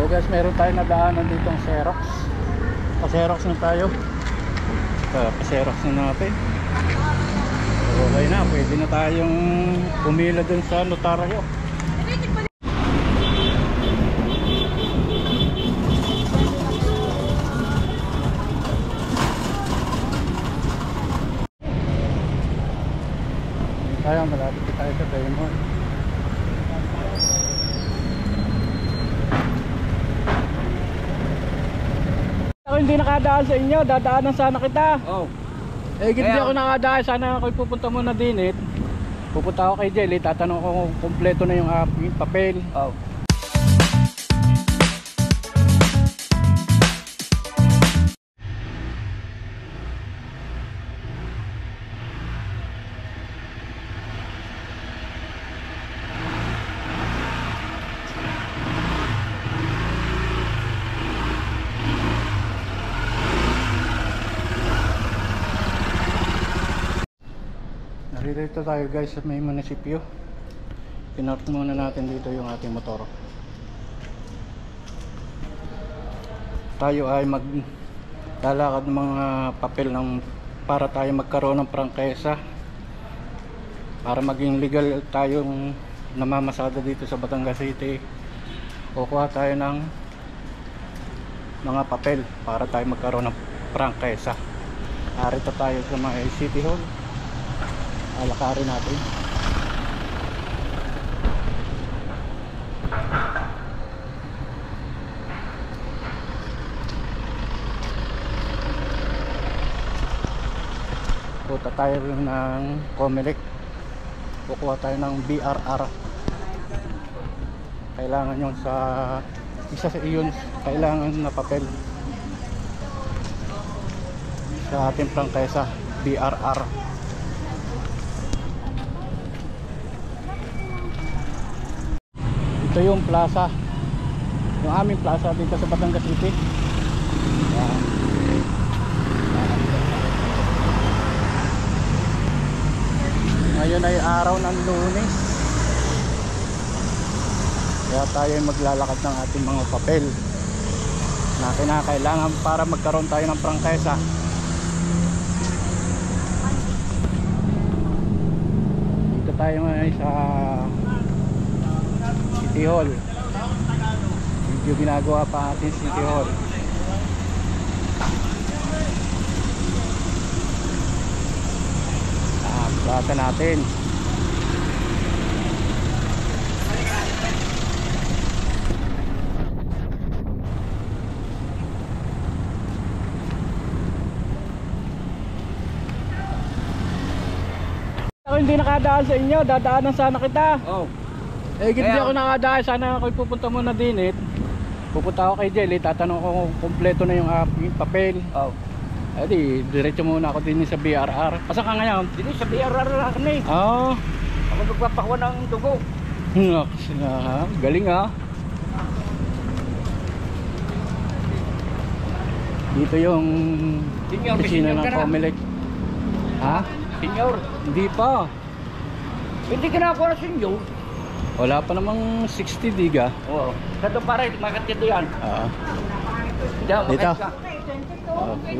guys, meron tayong nadaanan dito ang Xerox. Pa-Xerox na tayo. Pa-Xerox na natin. Okay na, pwede na tayong pumila dun sa notaryo. Tayo, malapit tayo sa Diamond. Ako hindi nakadaan sa inyo, dadaanan sana kita. Oh. Eh, hindi ako nakadaan, sana ako pupunta muna din. Pupunta ako kay Jelly, tatanong ko kung kumpleto na yung papel. Oh. Dito tayo guys sa may munisipyo. Pinark muna natin dito yung ating motor. Tayo ay maglalakad ng mga papel para tayo magkaroon ng prangkesa, para maging legal tayong namamasada dito sa Batangas City. Kukuha tayo ng mga papel para tayo magkaroon ng prangkesa. Arito tayo sa mga City Hall. Alakarin natin. Punta tayo rin ng Comelec. Kukuha tayo ng BRR. Kailangan yung sa isa sa iyon, kailangan na papel sa ating prangkesa, BRR. Ito yung plaza, yung aming plaza dito sa Batangas City. Yan. Ngayon ay araw ng Lunes, kaya tayo ay maglalakad ng ating mga papel na kinakailangan para magkaroon tayo ng prangkesa. Dito tayo ngayon sa City Hall. Video ginagawa pa ating City Hall. Plaza natin. Ako hindi nakadaan sa inyo, dadaanan sana kita. Oh. Eh, hindi ako nakadaan, sana ako pupunta muna din. Pupunta ako kay Jelly, tatanong ko kung kumpleto na yung papel. Oh. Eh di, diretso muna ako din sa BRR. Asa ka ngayon? Dito sa BRR lang kami. Oo. Ako nagpapakuha ng dugo. Galing ha. Dito yung opisina ng Comelec. Ha? Senyor. Hindi pa. Hindi ka na ako na senyor. Wala pa namang 60 diga. Oo. Kato pare, makatito yan. Dito. Ka. Okay.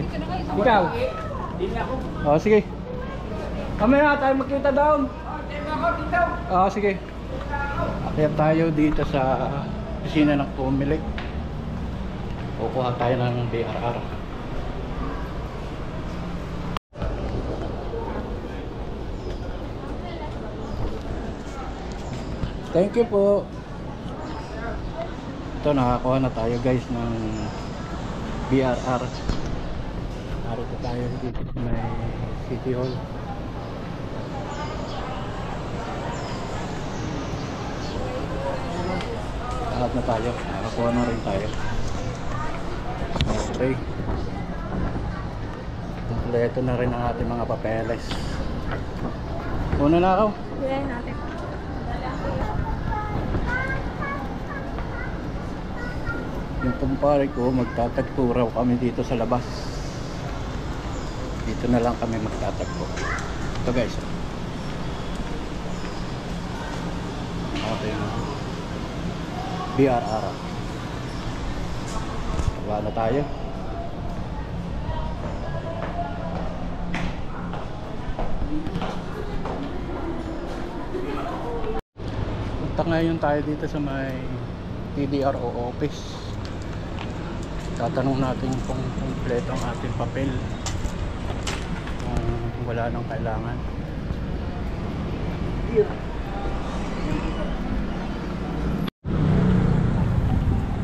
Ikaw? Hindi ako. Oh, sige. Mamaya tayo magkita down. Oh, sige. Akyat tayo dito sa opisina ng Comelec. Kukuha tayo ng BRR. Thank you po. Ito, nakakuha na tayo guys ng BRR. Narito tayo dito sa may City Hall. Lahat na tayo, nakakuha na rin tayo. Okay, kompleto na rin ang ating mga papeles. Una na ako. Kuya natin. Yung kumpare ko, magtatagpo raw kami dito sa labas. Dito na lang kami magtatagpo. Ito guys. Okay na. BRR. Wala tayo. Punta ngayon tayo dito sa may TDRO office. Tatanong natin kung kompleto ang ating papel, kung wala nang kailangan.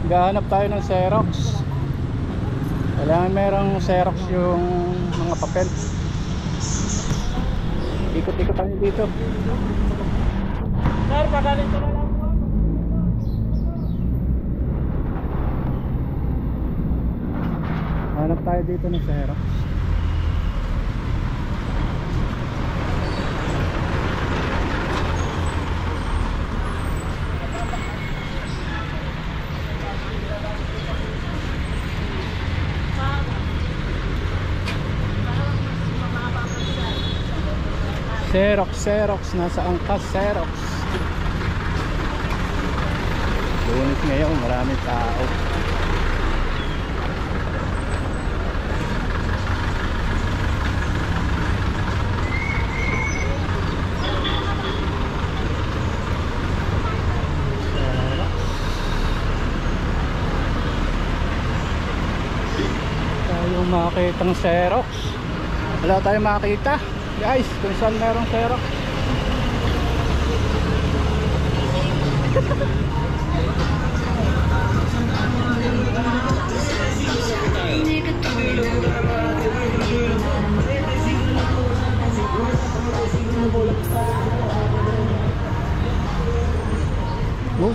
Gahanap tayo ng Xerox. Kailangan merong Xerox yung mga papel. Ikot-ikot tayo dito. Sir, pagalito na lang po. Hanap tayo dito ng Xerox. Xerox, nasaan ka Xerox? Lunes ngayon, maraming tao. Tayong makitang Xerox. Wala tayong makita guys kung saan merong Xerox. Wow.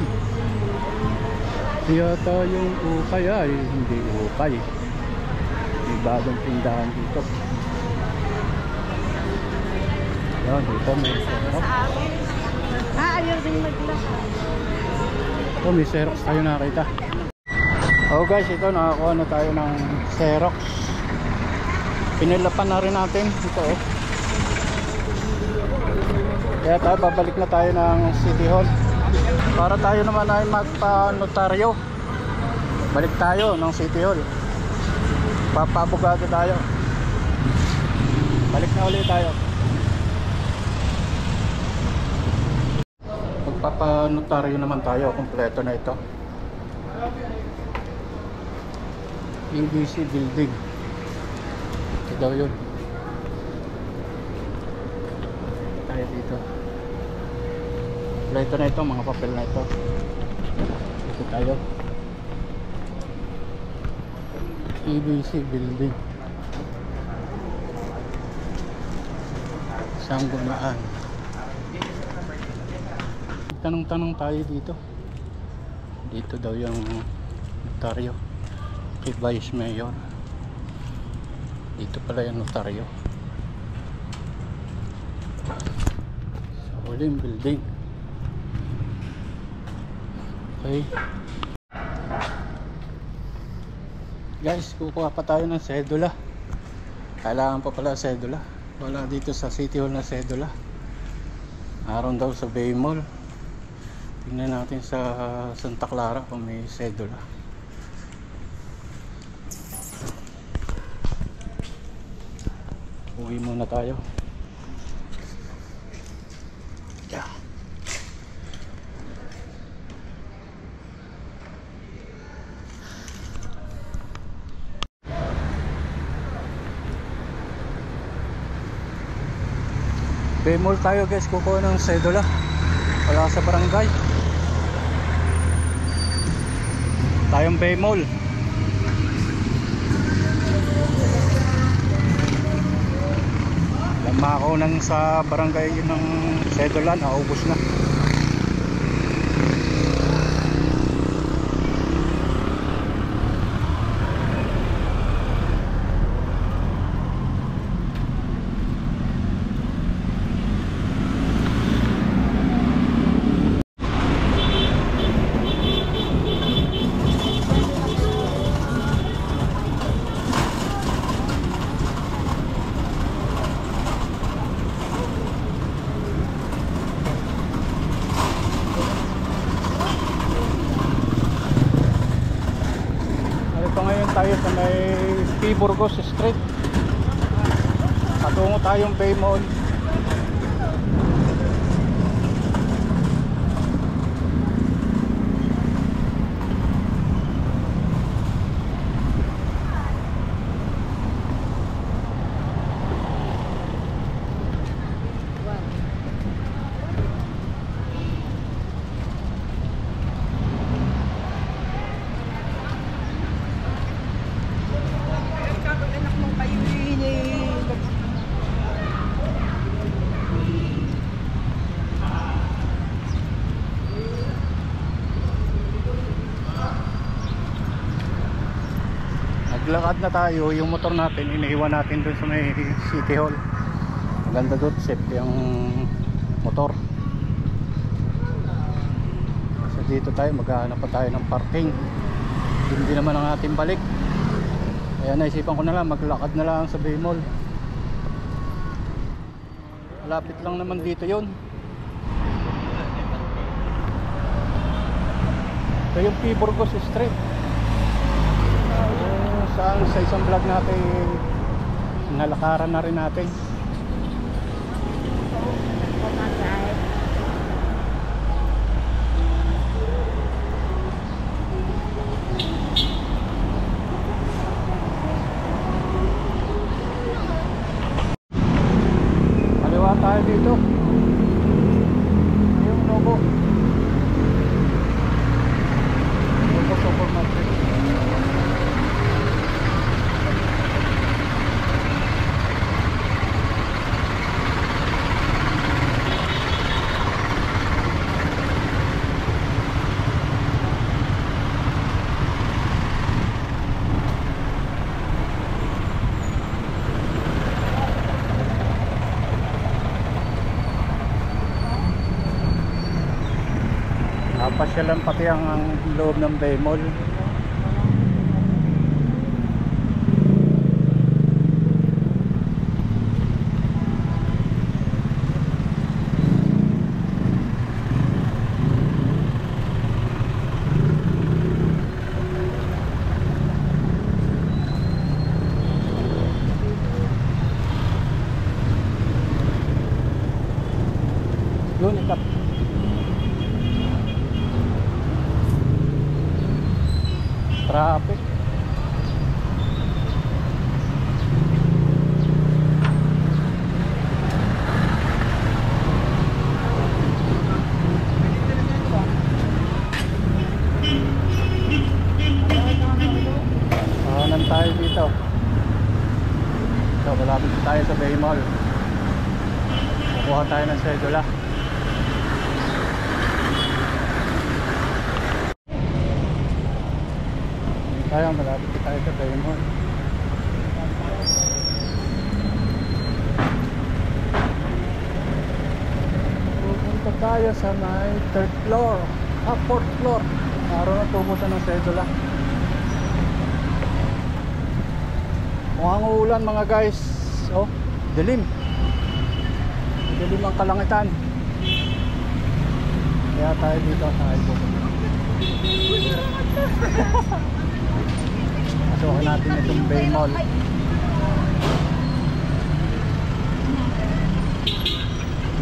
Yata yung ukay ay hindi ukay. May bagong tindahan dito. Yan, dito may Xerox. Ayaw din maglakad. Ito may Xerox tayo nakita. Oh guys, ito nakakuha na tayo ng Xerox. Pinilapan na rin natin ito oh. Kaya tayo babalik na tayo ng City Hall para tayo naman ay magpa-notaryo. Balik tayo ng City Hall, papabugado tayo. Balik na ulit tayo. Magpapa-notaryo naman tayo. Kompleto na ito. ABC building. Ito daw yun. Tayo dito. Kompleto na ito, mga papel na ito. Ito tayo. ABC building. Sanggunaan. Tanong-tanong tayo dito. Dito daw yung notaryo kay Vice Mayor. Dito pala yung notaryo sa huling building. Okay guys, kukuha pa tayo ng sedula. Kailangan pa pala sedula. Wala dito sa City Hall na sedula. Aron daw sa Bay Mall. Tingnan natin sa Santa Clara kung may sedula. Uwi muna tayo. Yeah. Bay Mall tayo guys, kukuha ng sedula. Wala sa barangay. Tayong Bay Mall. Lamako nang sa barangay ng sedula, naubos na. tayo sa may P. Burgos Street. Patungo tayong Bay Mall. Naglakad na tayo, yung motor natin iniiwan natin dun sa may City Hall. Maganda doon, safe yung motor. Kasi dito tayo, maghahanap pa tayo ng parking. Hindi naman ang ating balik. Kaya naisipan ko na lang, maglakad na lang sa Bay Mall. Malapit lang naman dito yun. Ito yung P. Burgos Street. Saan sa isang vlog natin nalakaran na rin natin. Kaliwa tayo dito. Yung Novo Supermarket. Pasyalan pati ang loob ng Bay Mall. Yun, ikat. Traffic. Kahanan tayo dito. So, malapit tayo sa Bay Mall. Kukuha tayo ng sedula. Tayo, malapit tayo sa Bay Mall. Pupunta tayo sa may 3rd floor, 4th floor. Araw na tubusan ng sedula. Mukhang uulan mga guys. Oh, dilim. Dilim ang kalangitan. Kaya tayo dito sa iPhone. Pasukin natin itong Bay Mall.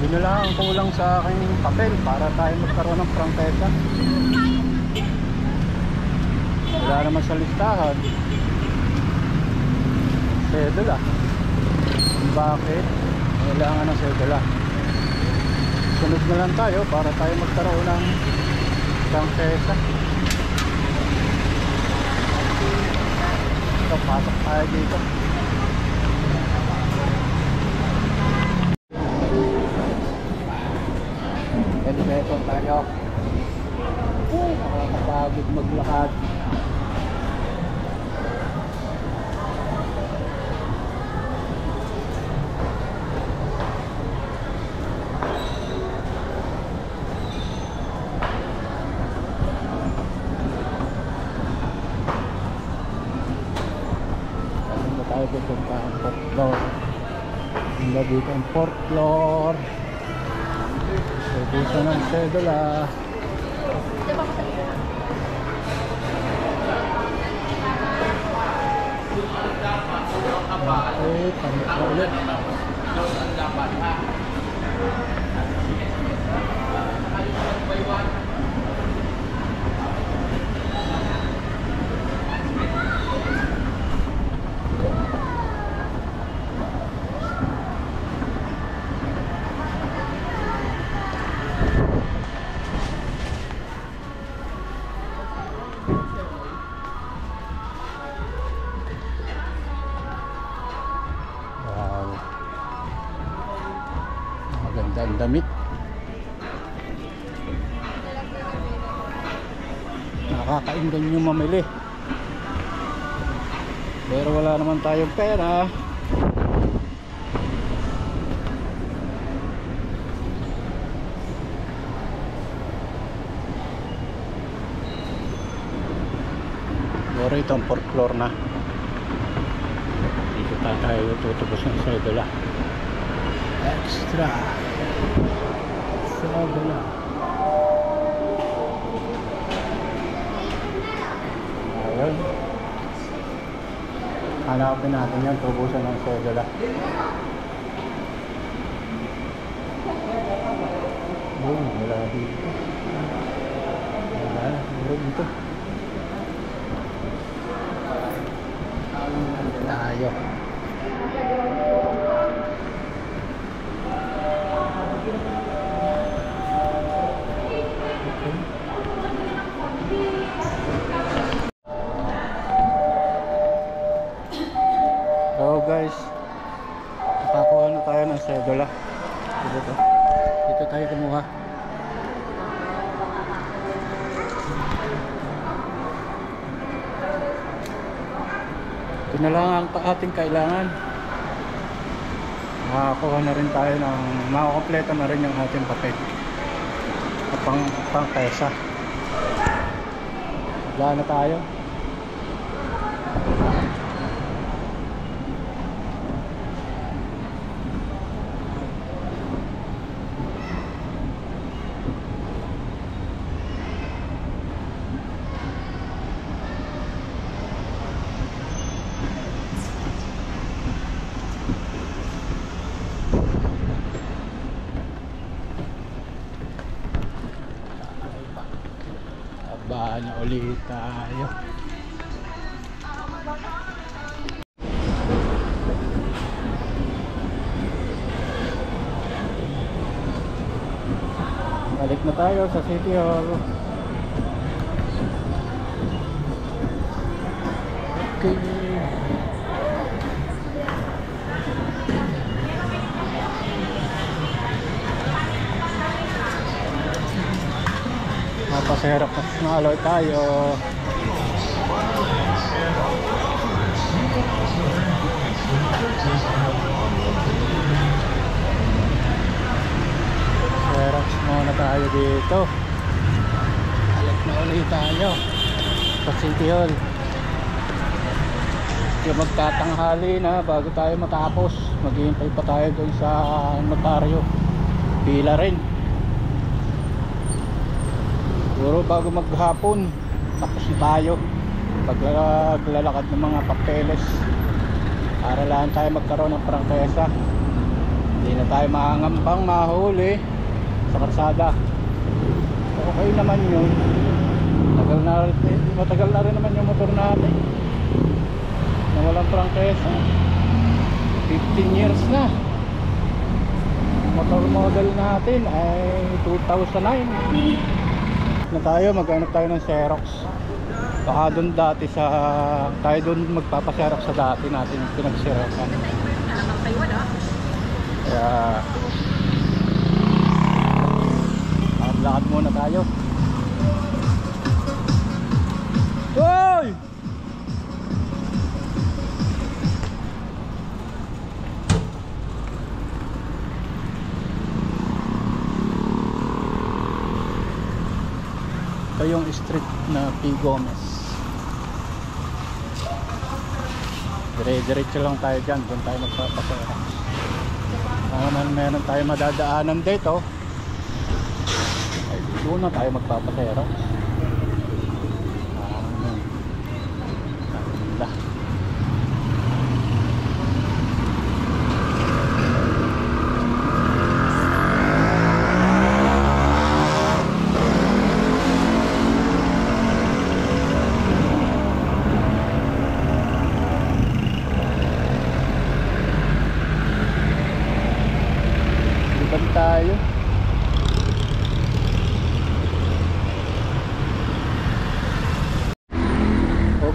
Yun na lang ang kulang sa aking papel para tayo magkaroon ng prangkesa. Wala naman sa listahan. Sedula. Bakit? Kailangan ng sedula. Sunod na lang tayo para tayo magkaroon ng prangkesa. So, pasok tayo dito. Elevator tayo. Nakakapagod maglakad. Pupunta ang 4th floor. Hanggang dito ang 4th floor. So dito ng sedula. Ay, pamit na ulit. Wow. Maganda ang damit. Nakakainggan yung mamili. Pero wala naman tayong pera. Siguro itong 4th floor na. Dito tayo tutubos ng sedula. Extra sedula. Ayun. Hanapin natin yung tubusan ng sedula. Boom, wala dito. Wala, siguro dito. Tayo. So guys, nakakuha na tayo ng sedula. Dito tayo kumuha. Ito na lang ang ating kailangan. Makakuha na rin tayo ng makakompleto na rin yung ating papel at pang pesa. Wala na tayo. Aba na ulit tayo. Balik na tayo sa City Hall. Okay. Mapaserap na aloy tayo. Xerox muna tayo dito. Balik na ulit tayo sa City Hall. Yung magtatanghali na bago tayo matapos. Maghihintay pa tayo doon sa notaryo. Pila rin. Siguro bago maghapon tapos na tayo paglalakad ng mga papeles para lang tayo magkaroon ng prangkesa. Hindi na tayo maangambang mahuli sa karsada. Okay naman yun. Matagal na rin naman yung motor natin na walang prangkesa. 15 years na. Motor model natin ay 2009 na tayo. Maghanap tayo ng Xerox. Baka doon dati sa tayo doon magpapaserox sa dati natin yung pinag-xeroxan. Kaya lakad muna tayo. Hoy! Ito yung street na P. Gomez. Dire-diretso lang tayo dyan. Doon tayo magpapaserox. Meron tayo madadaanan dito. Ay, doon na tayo magpapaserox.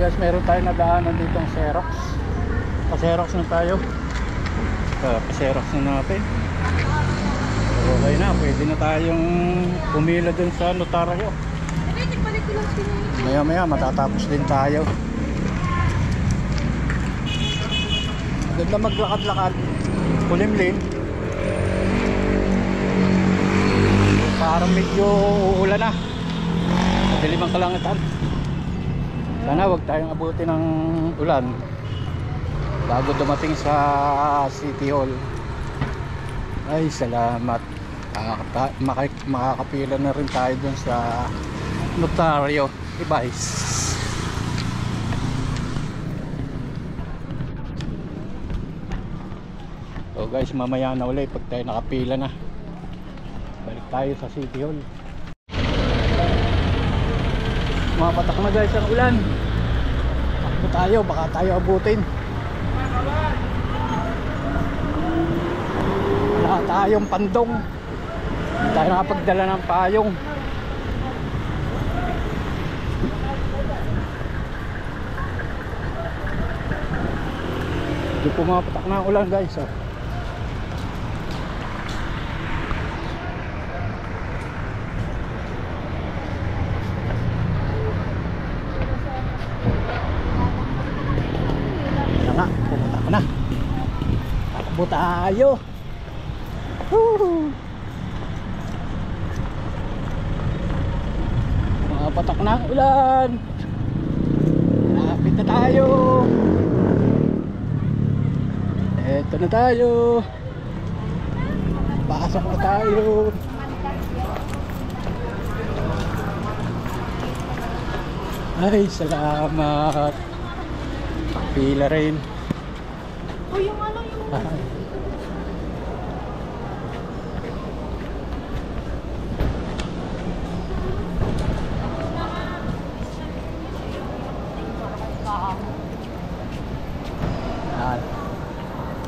guys, meron tayo nadaanan dito ng Xerox. Pa-Xerox na tayo. Pa-Xerox na natin. Okay na, pwede na tayong pumila dun sa notaryo. Maya maya matatapos din tayo. Ganda maglakad-lakad. Kulimlim. Parang medyo uulan na. Madilim ang kalangitan. Sana wag tayong abutin ng ulan bago dumating sa City Hall. Ay salamat. Makakapila na rin tayo dun sa notaryo. Ibais. So guys, mamaya na ulit pag tayo nakapila na. Balik tayo sa City Hall. Mapatak na guys ang ulan. Takbo tayo, baka tayo abutin. Wala tayong pandong. Hindi tayo nakapagdala ng payong. Hindi pumapatak na ang ulan guys. Pumunta na. Takbo tayo. Patak na ang ulan. Lapit na tayo. Eto na tayo. Pasok na tayo. Ay salamat. Pila rin. O yung ano yung...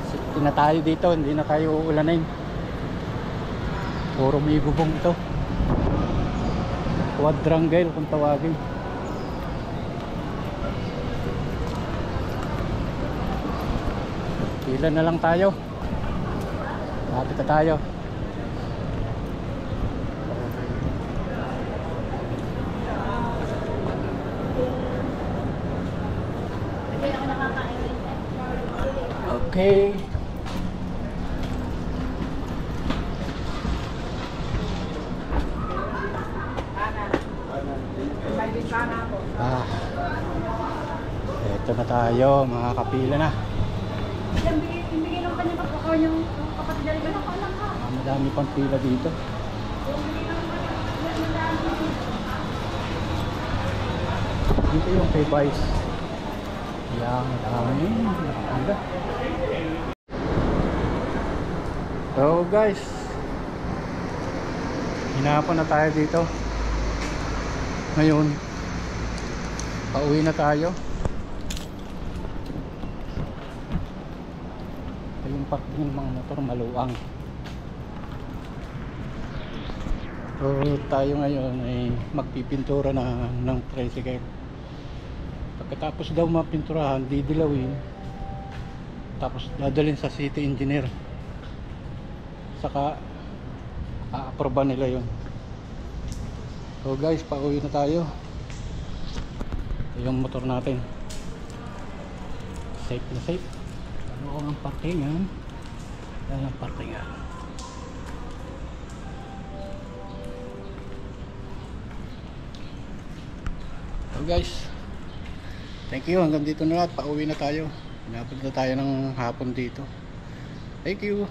Safety na tayo dito, hindi na tayo uulanin. Puro may bubong ito. Quadrangle kung tawagin. Pila na lang tayo. Lapit na tayo. Okay. Ito na tayo, makakapila na. Ibigay lang kanya kapakaw yung kapatid na rin ako lang ha. Madami pang pila dito. Dito yung kay Vice. Yan, dami. Nakapila. So guys, hinapan na tayo dito. Ngayon, pauwi na tayo. Ito yung parking ng mga motor, maluwang. So tayo ngayon ay magpipintura na ng tricycle. Pagkatapos daw mapinturahan, didilawin, tapos dadalhin sa city engineer. Saka a-aproba nila yun. So guys, pauwi na tayo. Ito yung motor natin. Safe na safe. Ano ang parkingan? Yan ang parkingan. So guys, thank you. Hanggang dito na lahat. Pauwi na tayo. Pinapad na tayo ng hapon dito. Thank you.